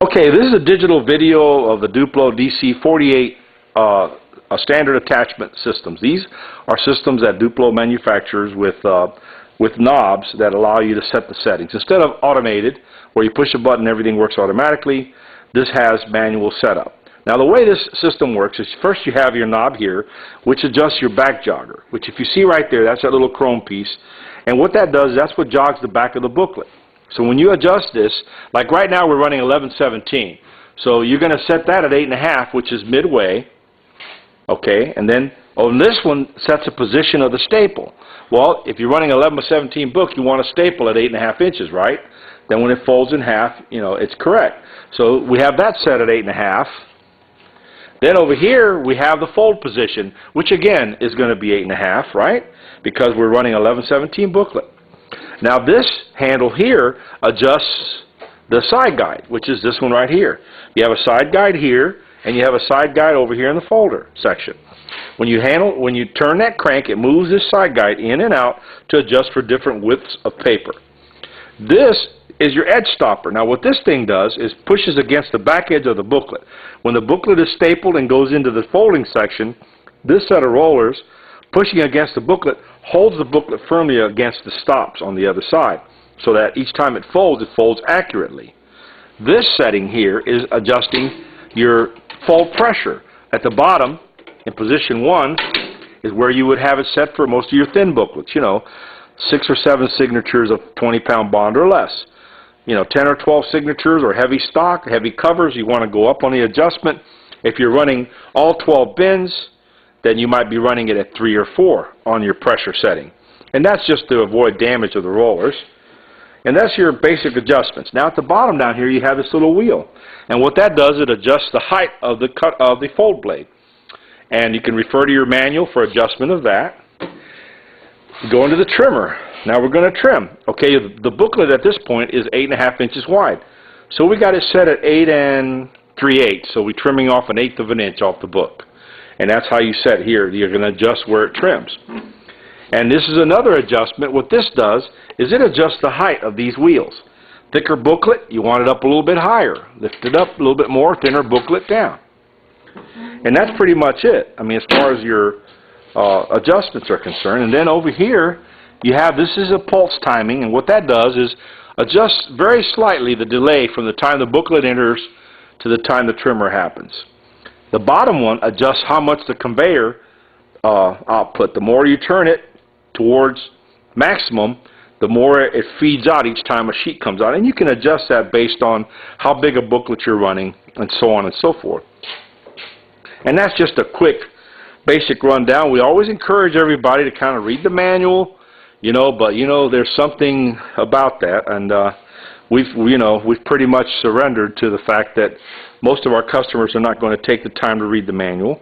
Okay, this is a digital video of the Duplo DC48 standard attachment systems. These are systems that Duplo manufactures with knobs that allow you to set the settings. Instead of automated, where you push a button, everything works automatically, this has manual setup. Now the way this system works is first you have your knob here, which adjusts your back jogger, which if you see right there, that's that little chrome piece. And what that does, that's what jogs the back of the booklet. So when you adjust this, like right now we're running 1117. So you're going to set that at 8.5, which is midway. Okay, and then on this one sets a position of the staple. Well, if you're running 1117 book, you want a staple at 8.5 inches, right? Then when it folds in half, you know, it's correct. So we have that set at 8.5. Then over here we have the fold position, which again is going to be 8.5, right? Because we're running 1117 booklet. Now this handle here adjusts the side guide, which is this one right here. You have a side guide here, and you have a side guide over here in the folder section. When you turn that crank, it moves this side guide in and out to adjust for different widths of paper. This is your edge stopper. Now what this thing does is pushes against the back edge of the booklet. When the booklet is stapled and goes into the folding section, this set of rollers pushing against the booklet holds the booklet firmly against the stops on the other side, so that each time it folds accurately. This setting here is adjusting your fold pressure. At the bottom, in position 1, is where you would have it set for most of your thin booklets. You know, 6 or 7 signatures of 20-pound bond or less. You know, 10 or 12 signatures or heavy stock, heavy covers, you want to go up on the adjustment. If you're running all 12 bins, then you might be running it at 3 or 4 on your pressure setting. And that's just to avoid damage of the rollers. And that's your basic adjustments. Now at the bottom down here you have this little wheel. And what that does, it adjusts the height of the cut of the fold blade. And you can refer to your manual for adjustment of that. Go into the trimmer. Now we're going to trim. Okay, the booklet at this point is 8.5 inches wide. So we got it set at 8 3/8. So we're trimming off 1/8 of an inch off the book. And that's how you set here. You're going to adjust where it trims. And this is another adjustment. What this does is it adjusts the height of these wheels. Thicker booklet, you want it up a little bit higher. Lift it up a little bit more, thinner booklet down. And that's pretty much it. I mean, as far as your adjustments are concerned. And then over here, you have, this is a pulse timing. And what that does is adjust very slightly the delay from the time the booklet enters to the time the trimmer happens. The bottom one adjusts how much the conveyor output. The more you turn it towards maximum, the more it feeds out each time a sheet comes out. And you can adjust that based on how big a booklet you're running and so on and so forth. And that's just a quick basic rundown. We always encourage everybody to kind of read the manual, you know, but you know there's something about that, and we've pretty much surrendered to the fact that most of our customers are not going to take the time to read the manual.